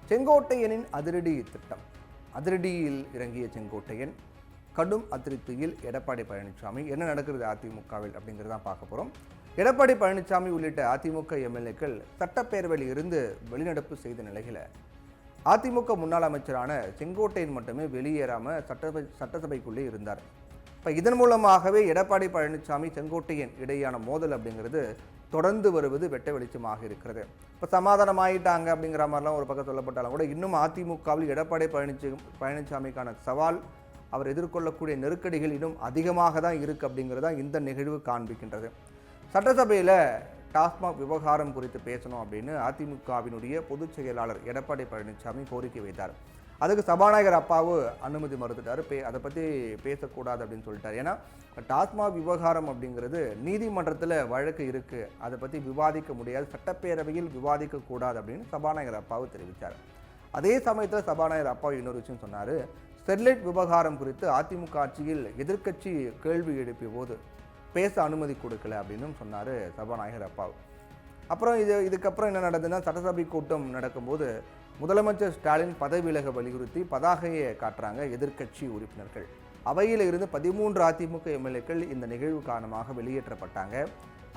செங்கோட்டையனின் அதிரடி திட்டம். அதிரடியில் இறங்கிய செங்கோட்டையன், கடும் அதிருப்தியில் எடப்பாடி பழனிசாமி. என்ன நடக்கிறது அதிமுகவில் அப்படிங்கிறதான் பார்க்க போகிறோம். எடப்பாடி பழனிசாமி உள்ளிட்ட அதிமுக எம்எல்ஏக்கள் சட்டப்பேரவையில் இருந்து வெளிநடப்பு செய்த நிலையில் அதிமுக முன்னாள் அமைச்சரான செங்கோட்டையன் மட்டுமே வெளியேறாமல் சட்டசபைக்குள்ளே இருந்தார். இப்போ இதன் மூலமாகவே எடப்பாடி பழனிசாமி செங்கோட்டையன் இடையான மோதல் அப்படிங்கிறது தொடர்ந்து வருவது வெட்ட வெளிச்சமாக இருக்கிறது. இப்போ சமாதானம் ஆகிட்டாங்க அப்படிங்கிற மாதிரிலாம் ஒரு பக்கம் சொல்லப்பட்டாலும் கூட இன்னும் அதிமுகவில் எடப்பாடி பழனிசாமிக்கான சவால், அவர் எதிர்கொள்ளக்கூடிய நெருக்கடிகள் இன்னும் அதிகமாக தான் இருக்குது அப்படிங்கிறதா இந்த நிகழ்வு காண்பிக்கின்றது. சட்டசபையில் டாஸ்மாக் விவகாரம் குறித்து பேசணும் அப்படின்னு அதிமுகவினுடைய பொதுச் செயலாளர் எடப்பாடி பழனிசாமி கோரிக்கை வைத்தார். அதுக்கு சபாநாயகர் அப்பாவு அனுமதி மறுத்துட்டார். அதை பற்றி பேசக்கூடாது அப்படின்னு சொல்லிட்டார். ஏன்னா டாஸ்மாக் விவகாரம் அப்படிங்கிறது நீதிமன்றத்தில் வழக்கு இருக்குது, அதை பற்றி விவாதிக்க முடியாது, சட்டப்பேரவையில் விவாதிக்கக்கூடாது அப்படின்னு சபாநாயகர் அப்பாவு தெரிவித்தார். அதே சமயத்தில் சபாநாயகர் அப்பா இன்னொரு விஷயம் சொன்னார். ஸ்டெர்லைட் விவகாரம் குறித்து அதிமுக ஆட்சியில் எதிர்க்கட்சி கேள்வி எழுப்பிய போது பேச அனுமதி கொடுக்கல அப்படின்னு சொன்னார் சபாநாயகர் அப்பாவு. அப்புறம் இதுக்கப்புறம் என்ன நடந்ததுன்னா, சட்டசபை கூட்டம் நடக்கும்போது முதலமைச்சர் ஸ்டாலின் பதவி விலக வலியுறுத்தி பதாகையை காட்டுறாங்க எதிர்க்கட்சி உறுப்பினர்கள். அவையில் இருந்து 13 அதிமுக எம்எல்ஏக்கள் இந்த நிகழ்வு காரணமாக வெளியேற்றப்பட்டாங்க.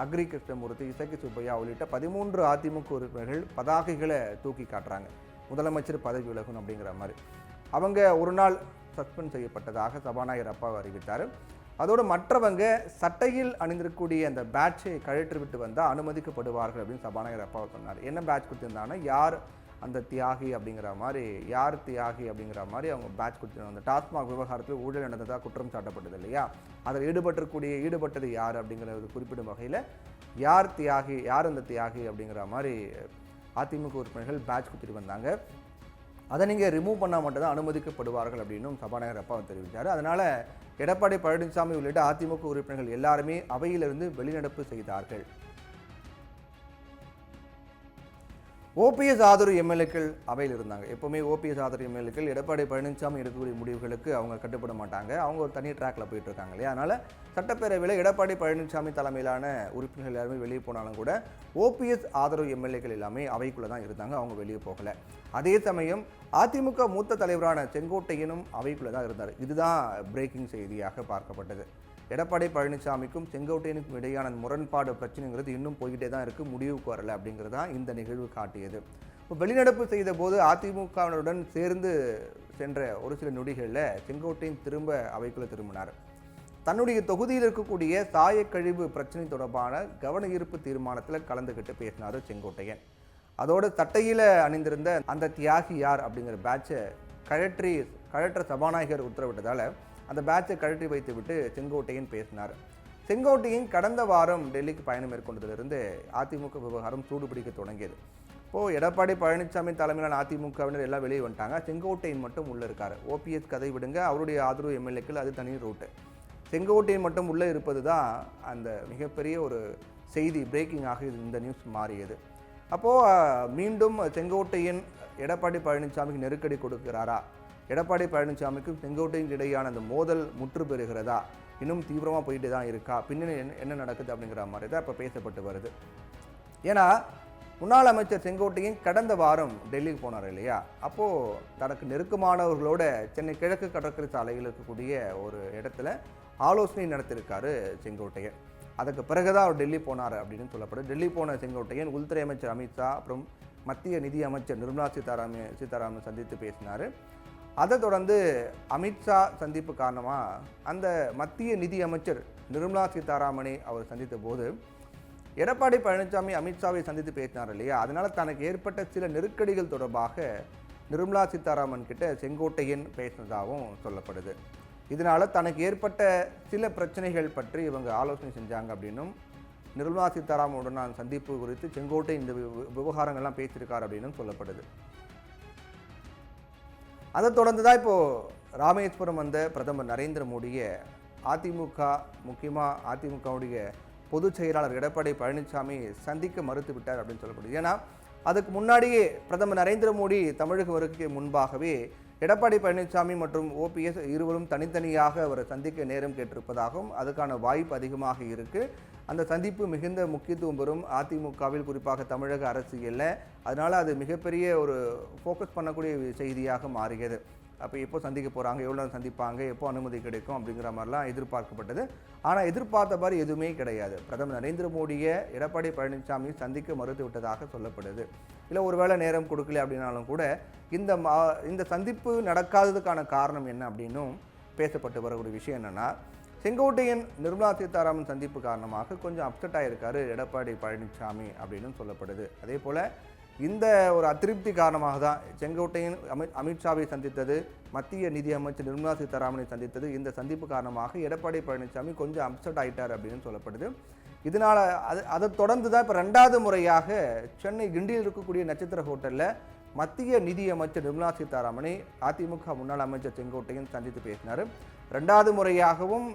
அக்ரி கிருஷ்ணமூர்த்தி, இசக்கி சுப்பையா உள்ளிட்ட 13 அதிமுக உறுப்பினர்கள் பதாகைகளை தூக்கி காட்டுறாங்க. முதலமைச்சர் பதவி விலகும் அப்படிங்கிற மாதிரி. அவங்க ஒரு நாள் சஸ்பெண்ட் செய்யப்பட்டதாக சபாநாயகர் அப்பா அறிவித்தார். அதோடு மற்றவங்க சட்டையில் அணிந்திருக்கக்கூடிய அந்த பேட்சை கழற்றி விட்டு வந்தால் அனுமதிக்கப்படுவார்கள் அப்படின்னு சபாநாயகர் அப்பா சொன்னார். என்ன பேட்ச் கொடுத்துருந்தாங்கன்னா, யார் அந்த தியாகி அப்படிங்கிற மாதிரி, யார் தியாகி அப்படிங்கிற மாதிரி அவங்க பேட்ச் கொடுத்துருந்தாங்க. அந்த டாஸ்மாக் விவகாரத்தில் ஊழல் நடந்ததாக குற்றம் சாட்டப்பட்டது இல்லையா, அதில் ஈடுபட்டது யார் அப்படிங்கிறது குறிப்பிடும் வகையில் யார் தியாகி, யார் அந்த தியாகி அப்படிங்கிற மாதிரி அதிமுக உறுப்பினர்கள் பேட்ச் கொடுத்துட்டு வந்தாங்க. அதை நீங்கள் ரிமூவ் பண்ணால் மட்டும்தான் அனுமதிக்கப்படுவார்கள் அப்படின்னும் சபாநாயகர் அப்பா தெரிவித்தார். அதனால் எடப்பாடி பழனிசாமி உள்ளிட்ட அதிமுக உறுப்பினர்கள் எல்லாருமே அவையிலிருந்து வெளிநடப்பு செய்தார்கள். ஓபிஎஸ் ஆதரவு எம்எல்ஏக்கள் அவையில் இருந்தாங்க. எப்போவுமே ஓபிஎஸ் ஆதரவு எம்எல்ஏக்கள் எடப்பாடி பழனிசாமி எடுக்கக்கூடிய முடிவுகளுக்கு அவங்க கட்டுப்பட மாட்டாங்க. அவங்க ஒரு தனி ட்ராக்கில் போயிட்டு இருக்காங்க இல்லையா. அதனால் சட்டப்பேரவையில் எடப்பாடி பழனிசாமி தலைமையிலான உறுப்பினர்கள் எல்லாருமே வெளியே போனாலும் கூட ஓபிஎஸ் ஆதரவு எம்எல்ஏக்கள் எல்லாமே அவைக்குள்ளே தான் இருந்தாங்க, அவங்க வெளியே போகலை. அதே சமயம் அதிமுக மூத்த தலைவரான செங்கோட்டையனும் அவைக்குள்ளே தான் இருந்தார். இதுதான் பிரேக்கிங் செய்தியாக பார்க்கப்பட்டது. எடப்பாடி பழனிசாமிக்கும் செங்கோட்டையனுக்கும் இடையான முரண்பாடு பிரச்சனைங்கிறது இன்னும் போய்கிட்டே தான் இருக்குது, முடிவுக்கு வரலை அப்படிங்கிறது தான் இந்த நிகழ்வு காட்டியது. வெளிநடப்பு செய்த போது அதிமுகவினருடன் சேர்ந்து சென்ற ஒரு சில நொடிகளில் செங்கோட்டையன் திரும்ப அவைக்குள்ளே திரும்பினார். தன்னுடைய தொகுதியில் இருக்கக்கூடிய சாயக்கழிவு பிரச்சனை தொடர்பான கவன ஈர்ப்பு தீர்மானத்தில் கலந்துக்கிட்டு பேசினார் செங்கோட்டையன். அதோடு சட்டையில் அணிந்திருந்த அந்த தியாகி யார் அப்படிங்கிற பேட்சை கழற்ற சபாநாயகர் உத்தரவிட்டதால் அந்த பேட்சை கழற்றி வைத்து விட்டு செங்கோட்டையன் பேசினார். செங்கோட்டையன் கடந்த வாரம் டெல்லிக்கு பயணம் மேற்கொண்டதிலிருந்து அதிமுக விவகாரம் சூடுபிடிக்க தொடங்கியது. இப்போது எடப்பாடி பழனிசாமி தலைமையிலான அதிமுகவினர் எல்லாம் வெளியே வந்துட்டாங்க, செங்கோட்டையன் மட்டும் உள்ளே இருக்கார். ஓபிஎஸ் கதை விடுங்க, அவருடைய ஆதரவு எம்எல்ஏக்கள் அது தனி ரூட்டு. செங்கோட்டையன் மட்டும் உள்ளே இருப்பது தான் அந்த மிகப்பெரிய ஒரு செய்தி, பிரேக்கிங்காக இந்த நியூஸ் மாறியது. அப்போது மீண்டும் செங்கோட்டையன் எடப்பாடி பழனிசாமிக்கு நெருக்கடி கொடுக்கிறாரா, எடப்பாடி பழனிசாமிக்கும் செங்கோட்டையின் இடையான அந்த மோதல் முற்று பெறுகிறதா, இன்னும் தீவிரமாக போயிட்டு தான் இருக்கா, பின்னணி என்ன நடக்குது அப்படிங்கிற மாதிரி தான் இப்போ பேசப்பட்டு வருது. ஏன்னா முன்னாள் அமைச்சர் செங்கோட்டையன் கடந்த வாரம் டெல்லிக்கு போனார் இல்லையா. அப்போது தனக்கு நெருக்கமானவர்களோட சென்னை கிழக்கு கடற்கரை சாலையில் இருக்கக்கூடிய ஒரு இடத்துல ஆலோசனை நடத்தியிருக்காரு செங்கோட்டையன். அதுக்கு பிறகுதான் அவர் டெல்லி போனார் அப்படின்னு சொல்லப்படுது. டெல்லி போன செங்கோட்டையன் உள்துறை அமைச்சர் அமித்ஷா, அப்புறம் மத்திய நிதி அமைச்சர் நிர்மலா சீதாராமன் சந்தித்து பேசினார். அதை தொடர்ந்து அமித்ஷா சந்திப்பு காரணமாக அந்த மத்திய நிதி அமைச்சர் நிர்மலா சீதாராமனை அவர் சந்தித்த போது எடப்பாடி பழனிசாமி அமித்ஷாவை சந்தித்து பேசினார் இல்லையா. அதனால் தனக்கு ஏற்பட்ட சில நெருக்கடிகள் தொடர்பாக நிர்மலா சீதாராமன் கிட்ட செங்கோட்டையன் பேசினதாகவும் சொல்லப்படுது. இதனால் தனக்கு ஏற்பட்ட சில பிரச்சனைகள் பற்றி இவங்க ஆலோசனை செஞ்சாங்க அப்படின்னும், நிர்மலா சீதாராமனுடனான சந்திப்பு குறித்து செங்கோட்டையன் இந்த விவகாரங்கள்லாம் பேசியிருக்கார் அப்படின்னும் சொல்லப்படுது. அதை தொடர்ந்து தான் இப்போது ராமேஸ்வரம் வந்த பிரதமர் நரேந்திர மோடியை அதிமுக, முக்கியமாக அதிமுகவுடைய பொதுச் செயலாளர் எடப்பாடி பழனிசாமி சந்திக்க மறுத்து விட்டார் அப்படின்னு சொல்லப்படுது. ஏன்னா அதுக்கு முன்னாடியே பிரதமர் நரேந்திர மோடி தமிழக வருகைக்கு முன்பாகவே எடப்பாடி பழனிசாமி மற்றும் ஓபிஎஸ் இருவரும் தனித்தனியாக அவரை சந்திக்க நேரம் கேட்டிருப்பதாகவும் அதுக்கான வாய்ப்பு அதிகமாக இருக்குது. அந்த சந்திப்பு மிகுந்த முக்கியத்துவம் பெறும் அதிமுகவில், குறிப்பாக தமிழக அரசியலில். அதனால் அது மிகப்பெரிய ஒரு ஃபோக்கஸ் பண்ணக்கூடிய செய்தியாக மாறியது. அப்போ எப்போ சந்திக்க போகிறாங்க, எவ்வளோ சந்திப்பாங்க, எப்போ அனுமதி கிடைக்கும் அப்படிங்கிற மாதிரிலாம் எதிர்பார்க்கப்பட்டது. ஆனால் எதிர்பார்த்த மாதிரி எதுவுமே கிடையாது. பிரதமர் நரேந்திர மோடியை எடப்பாடி பழனிசாமி சந்திக்க மறுத்து விட்டதாக சொல்லப்படுது. இல்லை ஒருவேளை நேரம் கொடுக்கல அப்படின்னாலும் கூட இந்த சந்திப்பு நடக்காததுக்கான காரணம் என்ன அப்படின்னும் பேசப்பட்டு வரக்கூடிய விஷயம் என்னென்னா, செங்கோட்டையன் நிர்மலா சீதாராமன் சந்திப்பு காரணமாக கொஞ்சம் அப்செட் ஆகியிருக்காரு எடப்பாடி பழனிசாமி அப்படின்னு சொல்லப்படுது. அதே போல் இந்த ஒரு அதிருப்தி காரணமாக தான் செங்கோட்டையன் அமித்ஷாவை சந்தித்தது, மத்திய நிதி அமைச்சர் நிர்மலா சீதாராமனை சந்தித்தது. இந்த சந்திப்பு காரணமாக எடப்பாடி பழனிசாமி கொஞ்சம் அப்செட் ஆகிட்டார் அப்படின்னு சொல்லப்படுது. இதனால் அதை தொடர்ந்து தான் இப்போ 2வது முறையாக சென்னை கிண்டியில் இருக்கக்கூடிய நட்சத்திர ஹோட்டலில் மத்திய நிதி அமைச்சர் நிர்மலா சீதாராமனை அதிமுக முன்னாள் அமைச்சர் செங்கோட்டையன் சந்தித்து பேசினார். 2வது முறையாகவும்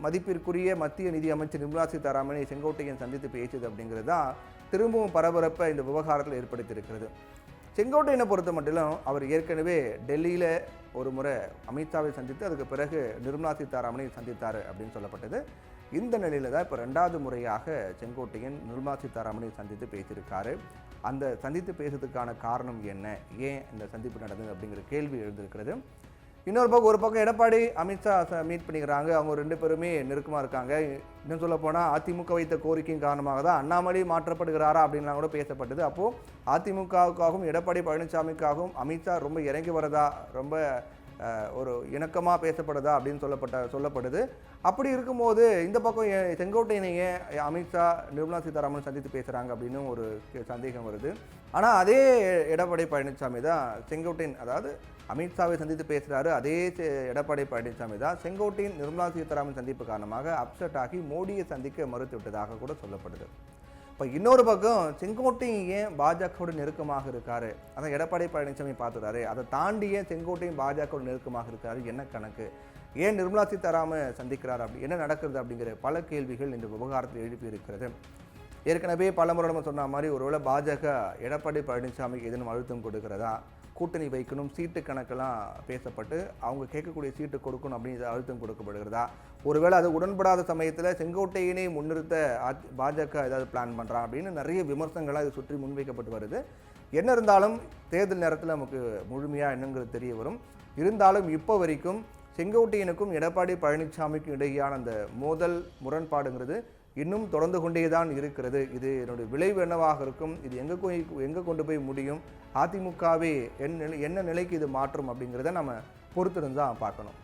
மதிப்பிற்குரிய மத்திய நிதி அமைச்சர் நிர்மலா சீதாராமனை செங்கோட்டையன் சந்தித்து பேசியது அப்படிங்கிறது தான் திரும்பவும் பரபரப்பை இந்த விவகாரத்தில் ஏற்படுத்தியிருக்கிறது. செங்கோட்டையனை பொறுத்த மட்டிலும் அவர் ஏற்கனவே டெல்லியில் ஒரு முறை அமித்ஷாவை சந்தித்து அதுக்கு பிறகு நிர்மலா சீதாராமனை சந்தித்தார் அப்படின்னு சொல்லப்பட்டது. இந்த நிலையில் தான் இப்போ 2வது முறையாக செங்கோட்டையன் நிர்மலா சீதாராமனை சந்தித்து பேசியிருக்காரு. அந்த சந்தித்து பேசுறதுக்கான காரணம் என்ன, ஏன் இந்த சந்திப்பு நடந்தது அப்படிங்கிற கேள்வி எழுந்திருக்கிறது. ஒரு பக்கம் எடப்பாடி அமித்ஷா மீட் பண்ணிக்கிறாங்க. அவங்க 2 பேருமே நெருக்கமாக இருக்காங்க. இன்னும் சொல்ல போனால் அதிமுக வைத்த கோரிக்கையின் காரணமாக தான் அண்ணாமலை மாற்றப்படுகிறாரா அப்படின்லாம் கூட பேசப்பட்டது. அப்போது அதிமுகவுக்காகவும் எடப்பாடி பழனிசாமிக்காகவும் அமித்ஷா ரொம்ப இறங்கி வரதா, ரொம்ப ஒரு இணக்கமாக பேசப்படுதா அப்படின்னு சொல்லப்படுது. அப்படி இருக்கும்போது இந்த பக்கம் செங்கோட்டையனையே அமித்ஷா நிர்மலா சீதாராமன் சந்தித்து பேசுகிறாங்க அப்படின்னு ஒரு சந்தேகம் வருது. ஆனால் அதே எடப்பாடி பழனிசாமி தான் செங்கோட்டையன், அதாவது அமித்ஷாவை சந்தித்து பேசுகிறாரு. அதே எடப்பாடி பழனிசாமி தான் செங்கோட்டையன் நிர்மலா சீதாராமன் சந்திப்பு காரணமாக அப்செட் ஆகி மோடியை சந்திக்க மறுத்து விட்டதாக கூட சொல்லப்படுது. இப்போ இன்னொரு பக்கம் செங்கோட்டையன் ஏன் பாஜகவோட நெருக்கமாக இருக்காரு, அதான் எடப்பாடி பழனிசாமி பார்த்துறாரு. அதை தாண்டிய செங்கோட்டையன் பாஜகவோட நெருக்கமாக இருக்காரு, என்ன கணக்கு, ஏன் நிர்மலா சீதாராமன் சந்திக்கிறார், அப்படி என்ன நடக்கிறது அப்படிங்கிற பல கேள்விகள் இந்த விவகாரத்தில் எழுப்பி இருக்கிறது. ஏற்கனவே பல முறை நம்ம சொன்ன மாதிரி ஒருவேளை பாஜக எடப்பாடி பழனிசாமிக்கு எதுவும் அழுத்தம் கொடுக்கிறதா, கூட்டணி வைக்கணும், சீட்டு கணக்கெல்லாம் பேசப்பட்டு அவங்க கேட்கக்கூடிய சீட்டு கொடுக்கணும் அப்படின்னு அழுத்தம் கொடுக்கப்படுகிறதா, ஒருவேளை அது உடன்படாத சமயத்தில் செங்கோட்டையனை முன்னிறுத்த பாஜக ஏதாவது பிளான் பண்ணுறான் அப்படின்னு நிறைய விமர்சனங்களாக இது சுற்றி முன்வைக்கப்பட்டு வருது. என்ன இருந்தாலும் தேர்தல் நேரத்தில் நமக்கு முழுமையாக என்னங்கிறது தெரிய வரும். இருந்தாலும் இப்போ வரைக்கும் செங்கோட்டையனுக்கும் எடப்பாடி பழனிசாமிக்கும் இடையேயான அந்த மோதல் முரண்பாடுங்கிறது இன்னும் தொடர்ந்து கொண்டே தான் இருக்கிறது. இது என்னுடைய விளைவு என்னவாக இருக்கும், இது எங்கே கொண்டு போய் முடியும், அதிமுகவே என்ன நிலைக்கு இது மாற்றும் அப்படிங்கிறத நம்ம பொறுத்திருந்து தான் பார்க்கணும்.